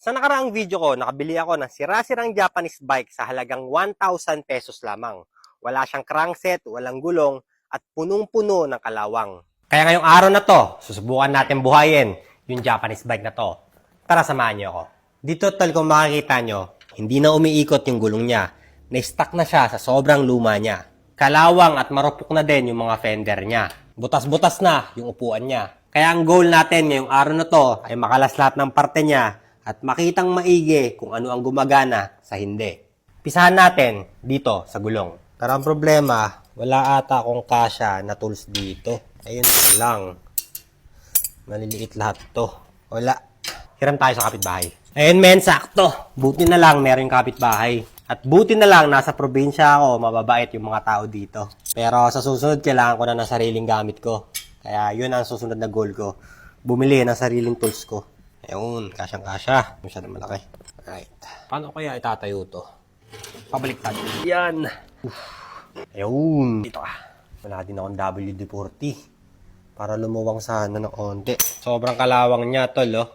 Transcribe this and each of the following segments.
Sa nakaraang video ko, nakabili ako ng sira-sirang Japanese bike sa halagang 1,000 pesos lamang. Wala siyang crankset, walang gulong, at punong-puno ng kalawang. Kaya ngayong araw na to, susubukan natin buhayin yung Japanese bike na to. Tara, samahan niyo ako. Dito tol, kung makikita nyo, hindi na umiikot yung gulong niya. Na-stuck na siya sa sobrang luma niya. Kalawang at marupok na din yung mga fender niya. Butas-butas na yung upuan niya. Kaya ang goal natin ngayong araw na to ay makalas lahat ng parte niya at makitang maigi kung ano ang gumagana sa hindi. Pisahan natin dito sa gulong. Pero ang problema, wala ata akong kasya na tools dito. Ayun lang. Maliliit lahat to. Wala. Hiram tayo sa kapitbahay. Ayun men, sakto. Buti na lang meron yung kapitbahay. At buti na lang nasa probinsya ako, mababait yung mga tao dito. Pero sa susunod, kailangan ko na ng sariling gamit ko. Kaya yun ang susunod na goal ko. Bumili ng sariling tools ko. Ayun, kasyang-kasya. Masyadong malaki. Alright. Paano kaya itatayo to? Pabaliktad. Yan. Ayun. Dito ka. Wala din akong WD-40. Para lumuwang sana ng onte. Sobrang kalawang niya, tol, oh.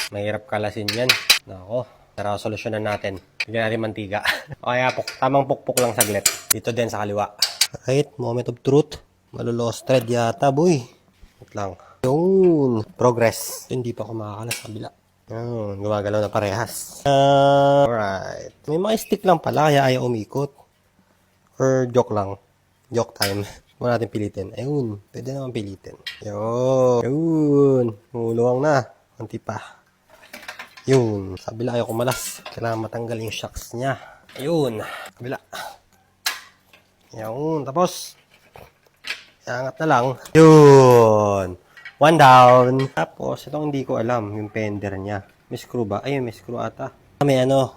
Mahirap kalasin yan. Nako. Tara, solusyonan natin. Bigyan natin mantiga. O kaya, tamang pukpuk lang saglit. Dito din sa kaliwa. Right, moment of truth. Malulos thread yata, boy. Wait lang. Yun. Progress. Hindi pa ako makakalas sa kabila. Yun. Gumagalaw na parehas. Alright. May mga stick lang pala, kaya ayaw umikot. Or joke lang. Joke time. Huwag natin pilitin. Ayun. Pwede naman pilitin. Yun. Yun. Umuluwang na. Kunti pa. Yun. Sa kabila ayaw kumalas. Kailangan matanggal yung shocks niya. Ayun. Kabila. Yun. Tapos, angat na lang. Yun. One down. Tapos, itong hindi ko alam, yung fender niya. May screw ba? Ayun, may screw ata. May ano.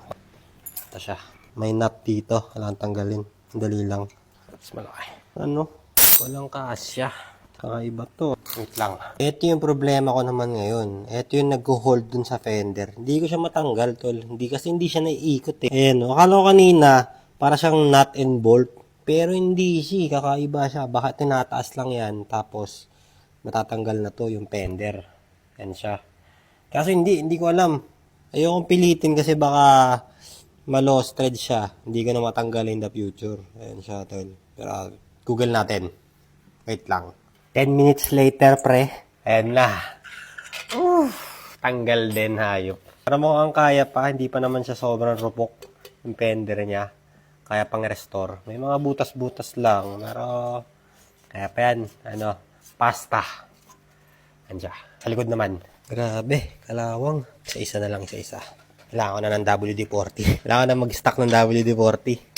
Ito siya. May nut dito. Kailangan tanggalin. Dali lang. Mas malaki. Ano? Walang kasya. Kakaiba to. Wait lang. Ito yung problema ko naman ngayon. Ito yung nag-hold dun sa fender. Hindi ko siya matanggal, tol. Kasi hindi siya naiikot eh. Ayan, akala ko kanina, para siyang nut and bolt. Pero hindi siya. Kakaiba siya. Baka tinataas lang yan. Tapos, matatanggal na to yung fender. Yan siya. Kasi hindi ko alam. Ayokong pilitin kasi baka ma-lost thread siya. Hindi ko na matanggal in the future. Ayan siya, tol. Pero, Google natin. Wait lang. 10 minutes later, pre. Ayan na. Tanggal din, hayop. Para mukhang kaya pa, hindi pa naman siya sobrang rupok yung fender niya. Kaya pang restore. May mga butas-butas lang. Pero, kaya pa yan. Ano, pasta. Andiyan. Sa likod naman. Grabe, kalawang. Isa-isa na lang, isa-isa. Kailangan ko na ng WD-40. Kailangan ko na mag-stock ng WD-40.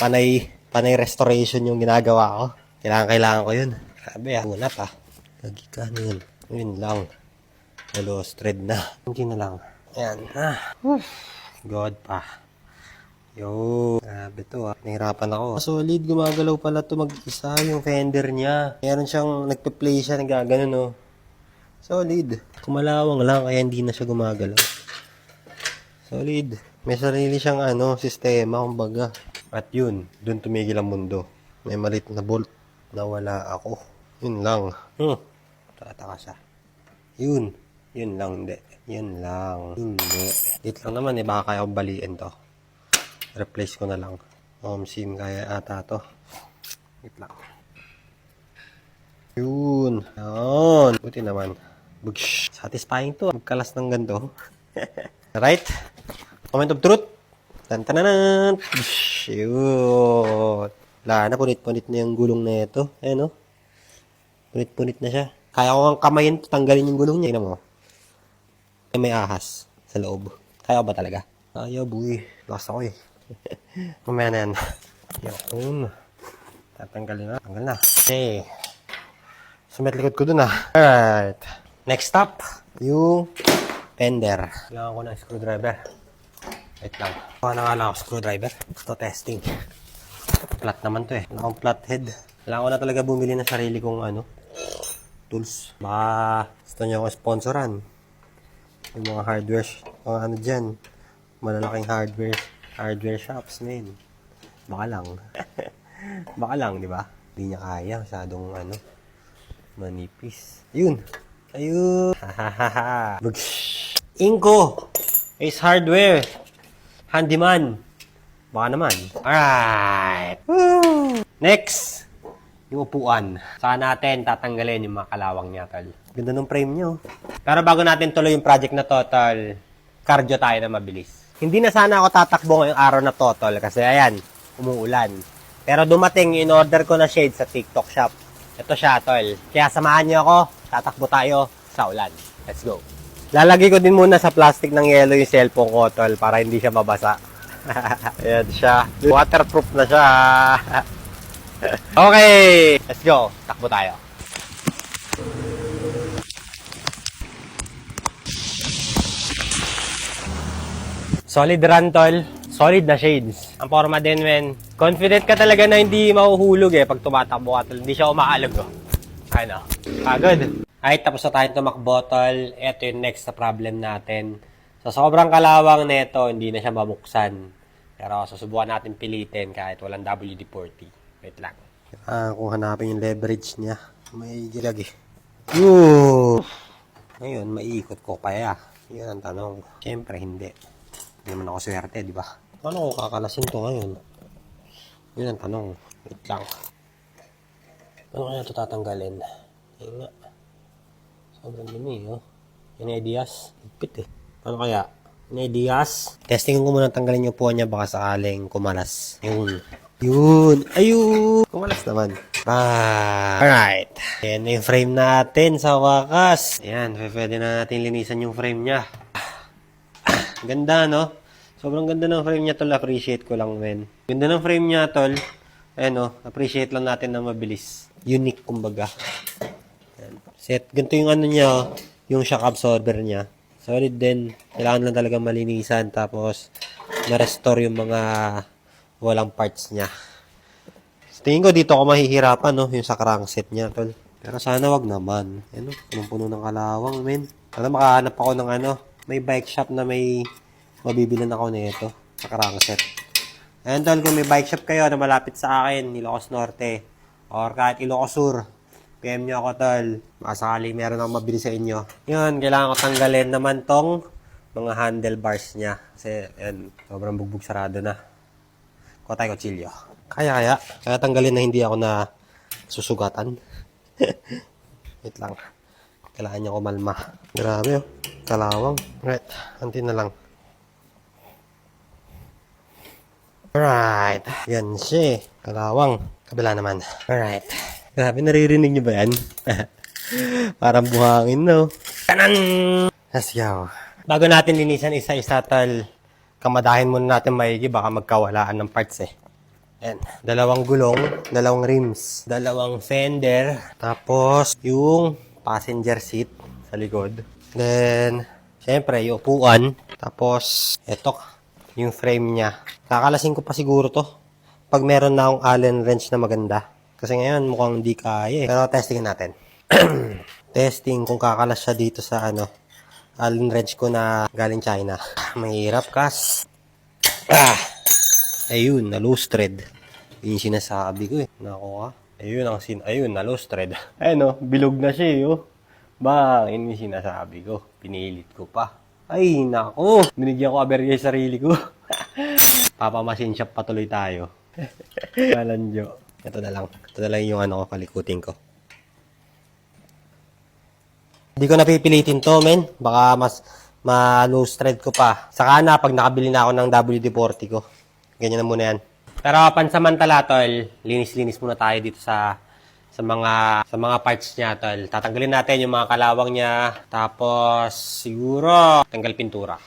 Panay restoration yung ginagawa ko. Kailangan ko yun. Grabe, unat ah. Lagi ka na yun. Yun lang. Lost thread na. Hindi na lang. Ayan. God pa. Yo. Grabe to ah. Nahirapan ako. Solid. Gumagalaw pala to mag-isa yung fender niya. Meron siyang nagpe-play siya. Nagaganon oh. Solid. Kumalawang lang kaya hindi na siya gumagalaw. Solid. May sarili siyang sistema kumbaga. At yun. Dun tumigil ang mundo. May malit na bolt. Nawala ako. Yun lang. Tataka siya. Yun. Yun lang, hindi. Yun lang. Hindi. Dito lang naman, baka kaya akong baliin to. Replace ko na lang. Home sim, kaya ata to. Wait lang. Yun. Yun. Buti naman. Satisfying to. Magkalas ng ganito. Right? Moment of truth. Tan-tananan. Yun. Wala na, punit-punit na yung gulong na ito. Ayan o. Punit-punit na siya. Kaya ko ang kamayin, tanggalin yung gulong niya. Tignan mo. May ahas sa loob. Kaya ko ba talaga? Kaya, boy. Lakas ako eh. Mamaya na yan. Yun. Tatanggalin na. Tanggal na. Okay. Sumet likod ko dun ah. Alright. Next stop. Yung fender. Kailangan ko ng screwdriver. Wait lang. Kuha na nga lang ako screwdriver. Ito testing. Flat naman to eh. Wala akong flat head. Kailangan ko na talaga bumili ng sarili kong tools. Baka gusto nyo akong sponsoran. Yung mga hardware, mga dyan. Malalaking hardware shops, men. Baka lang. Baka lang, di ba? Hindi niya kaya. Masyadong manipis. Yun. Ayun. Hahaha. Inko. Ace Hardware. Handyman. Baka naman. Alright. Woo! Next. Yung upuan. Saka natin tatanggalin yung mga kalawang niya, tol. Ganda ng frame niyo. Pero bago natin tuloy yung project na to, tol, cardio tayo na mabilis. Hindi na sana ako tatakbo ngayong araw na to, tol, kasi ayan, umuulan. Pero dumating, in-order ko na shade sa TikTok shop. Ito siya, tol. Kaya samahan niyo ako, tatakbo tayo sa ulan. Let's go. Lalagay ko din muna sa plastic ng yelo yung cellphone ko, tol, para hindi siya mabasa. Ayan siya. Waterproof na siya. Okay, let's go. Takbo tayo. Solid run, tol. Solid na shades. Ang forma din, men. Confident ka talaga na hindi mahuhulog pag tumatakbo ka, tol. Hindi siya umaalog, oh. Ano? Good. Ay, tapos na tayong tumakbo, tol. Ito yung next na problem natin. Sa sobrang kalawang nito, hindi na siya mabuksan. Pero susubukan natin pilitin kahit walang WD-40. Wait lang. Kung hanapin yung leverage niya, may gilag Ngayon, maiikot ko kaya. Yun ang tanong. Siyempre, hindi. Hindi naman ako swerte, di ba? Paano ko kakalasin to ngayon? Yun ang tanong. Wait lang. Paano kaya ito tatanggalin? Ayun nga. Sobrang dumi, oh. Yung ideas. Higpit, Paano kaya? Yung ideas. Testing ko muna tanggalin yung upuan niya baka sakaling kumalas. Yun. Ayun. Kumalas naman. Alright. Ayan na yung frame natin sa wakas. Ayan. Pwede na natin linisan yung frame niya. Ganda, no? Sobrang ganda ng frame niya, tol. Appreciate ko lang, men. Ganda ng frame niya, tol. Ayan, no? Appreciate lang natin na mabilis. Unique, kumbaga. Ayan. Set. Ganito yung ano niya, yung shock absorber niya. Solid din. Kailangan lang talaga malinisan. Tapos, ma-restore yung mga walang parts niya. So, tingin ko dito ako mahihirapan, no? Yung sa crankset niya, tol. Pero sana wag naman. Ano? Punong-puno ng kalawang, men. Sana makahanap ako ng ano. May bike shop na may mabibilan ako nito sa crankset. Ayan, tol. Kung may bike shop kayo na malapit sa akin, Ilocos Norte, or kahit Ilocos Sur, PM nyo ako, tol. Baka sakali meron akong mabili sa inyo. Yun, kailangan ko tanggalin naman tong mga handlebars niya. Kasi, yan, sobrang bugbog sarado na. Tayo kutsilyo. Kaya tanggalin na hindi ako na susugatan. Wait lang. Kailangan niya kumalma. Grabe, oh. Kalawang. Right. Antin na lang. Alright. Yan siya. Kalawang. Kabila naman. Alright. Grabe, naririnig niyo ba yan? Parang buhangin, no? Tanan! Let's go. Bago natin linisan isa-isa, tol, kamadahin muna natin maigi, baka magkawalaan ng parts Ayan. Dalawang gulong, dalawang rims, dalawang fender, tapos yung passenger seat sa likod. Then, syempre, yung upuan. Tapos, eto, yung frame niya. Kakalasin ko pa siguro to pag meron na akong Allen wrench na maganda. Kasi ngayon, mukhang hindi kaya Pero testingin natin. Testing kung kakalas siya dito sa Allen wrench ko na galing China. Mahirap, kas. Ayun, na loose thread. Yun yung sinasabi ko Nako ka. Ayun, na loose thread. Ayun bilog na siya yun yung sinasabi ko. Pinilit ko pa. Ay, nako. Binigyan ko aberya yung sarili ko. Papamasin shop patuloy tayo. Kalanjo. Ito na lang yung kalikutin ko. Hindi ko napipilitin to, men. Baka mas ma-loose thread ko pa. Saka na, pag nakabili na ako ng WD-40 ko. Ganyan na muna yan. Pero pansamantala, tol, linis-linis muna tayo dito sa mga parts niya, tol. Tatanggalin natin yung mga kalawang niya. Tapos, siguro, tanggal pintura.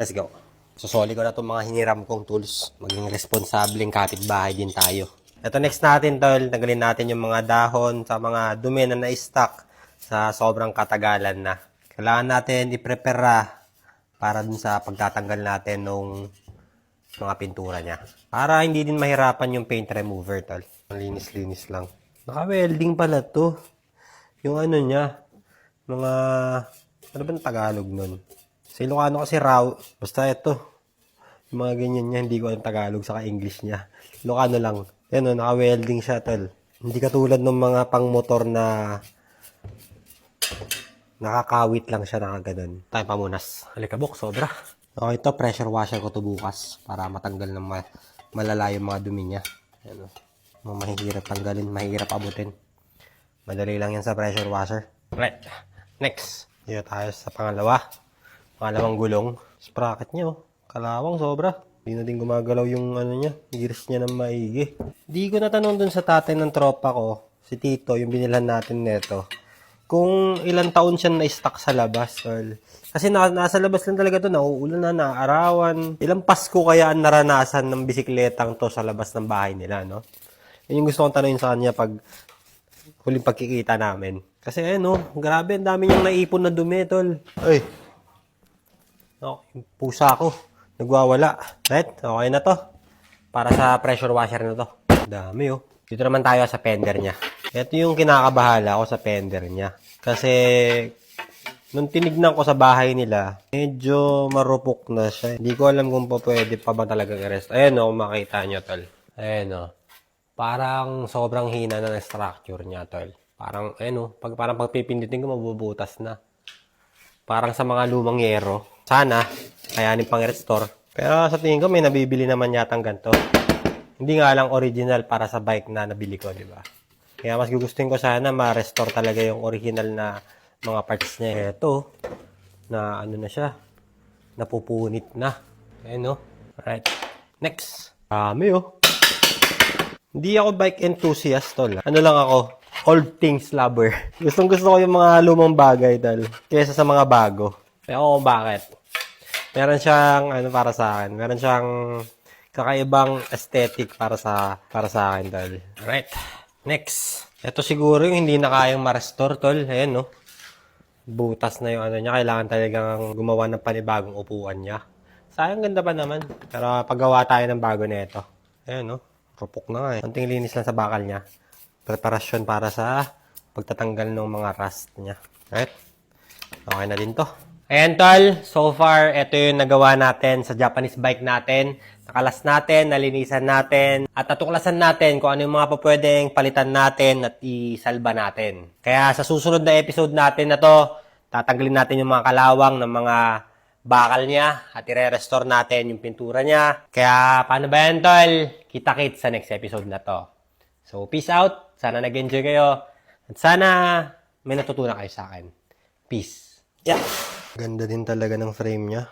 Let's go. Susoli ko na itong mga hiniram kong tools. Maging responsableng kapitbahay din tayo. Ito next natin, tol. Tanggalin natin yung mga dahon sa mga dumi na na-stack sa sobrang katagalan na. Kailangan natin i-prepare para dun sa pagtatanggal natin nung mga pintura niya. Para hindi din mahirapan yung paint remover, tol. Linis-linis lang. Naka-welding pala to. Yung niya, mga, ano ba ang Tagalog nun? Sa Ilocano kasi raw, basta ito. Yung mga ganyan niya, hindi ko ang Tagalog saka English niya. Ilocano lang. Yan naka-welding siya, tol. Hindi katulad ng mga pang-motor na nakakawit lang siya nakaganon. Tayo pamunas. Alikabok, sobra. Okay, ito, pressure washer ko to bukas para matanggal ng malala yung mga dumi niya. Ayan, mahihirap tanggalin, mahihirap abutin. Madali lang yan sa pressure washer. Right. Next. Dito tayo sa pangalawang gulong. Sprocket niya, kalawang sobra. Hindi na din gumagalaw yung niya, gears niya ng maigi. Di ko natanong dun sa tatay ng tropa ko, si Tito, yung binilhan natin neto, kung ilang taon siya na-stuck sa labas. Tol. Kasi nasa labas lang talaga to, nauulan na, naaarawan. Ilang Pasko kaya ang naranasan ng bisikletang to sa labas ng bahay nila, no? Yun yung gusto kong tanongin sa kanya pag huling pagkikita namin. Kasi grabe, ang dami niyang naipon na dumi, tol. Ay, yung pusa ko, nagwawala. Right? Okay na to. Para sa pressure washer na to. Dami, Dito naman tayo sa fender niya. Ito yung kinakabahala ko sa fender niya. Kasi, nung tinignan ko sa bahay nila, medyo marupok na siya. Hindi ko alam kung pwede pa ba talaga i-rest. Ayan kung makita nyo, tol. Ayan parang sobrang hina na ng structure niya, tol. Parang, parang pagpipindutin ko, mabubutas na. Parang sa mga lumang yero. Sana, kayanin pang restore. Pero sa tingin ko, may nabibili naman yatang ganito. Hindi nga lang original para sa bike na nabili ko, di ba? Kaya mas gugustuhin ko sana ma-restore talaga yung original na mga parts niya. Ito, na na siya, napupunit na. Ayan, Alright. Next. Dami, Hindi ako bike enthusiast, tol. Ano lang ako, old things lover. Gusto ko yung mga lumang bagay, tol. Kesa sa mga bago. Kaya ako kung bakit. Meron siyang, para sa akin. Meron siyang kakaibang aesthetic para sa akin, tol. Alright. Next. Ito siguro yung hindi na kayang ma-restore, tol. Ayan, butas na yung niya. Kailangan talagang gumawa ng panibagong upuan niya. Sayang, ganda pa naman. Pero paggawa tayo ng bago na ito. Ayan, rupok na nga Konting linis lang sa bakal niya. Preparasyon para sa pagtatanggal ng mga rust niya. Right? Okay na din to. Ayan, tol. So far, ito yung nagawa natin sa Japanese bike natin. Nakalas natin, nalinisan natin, at natuklasan natin kung ano yung mga pwedeng palitan natin at isalba natin. Kaya sa susunod na episode natin na to, tatanggalin natin yung mga kalawang ng mga bakal niya at i-restore natin yung pintura niya. Kaya paano ba yan, tol? Kita-kits sa next episode na to. So, peace out. Sana nag-enjoy kayo. At sana may natutunan kayo sa akin. Peace. Yeah. Ganda din talaga ng frame niya.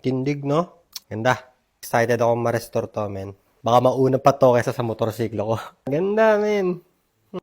Tindig, no? Ganda. Excited ako ma-restore to, men. Baka mauna pa to kaysa sa motorsiklo ko. Ganda, men.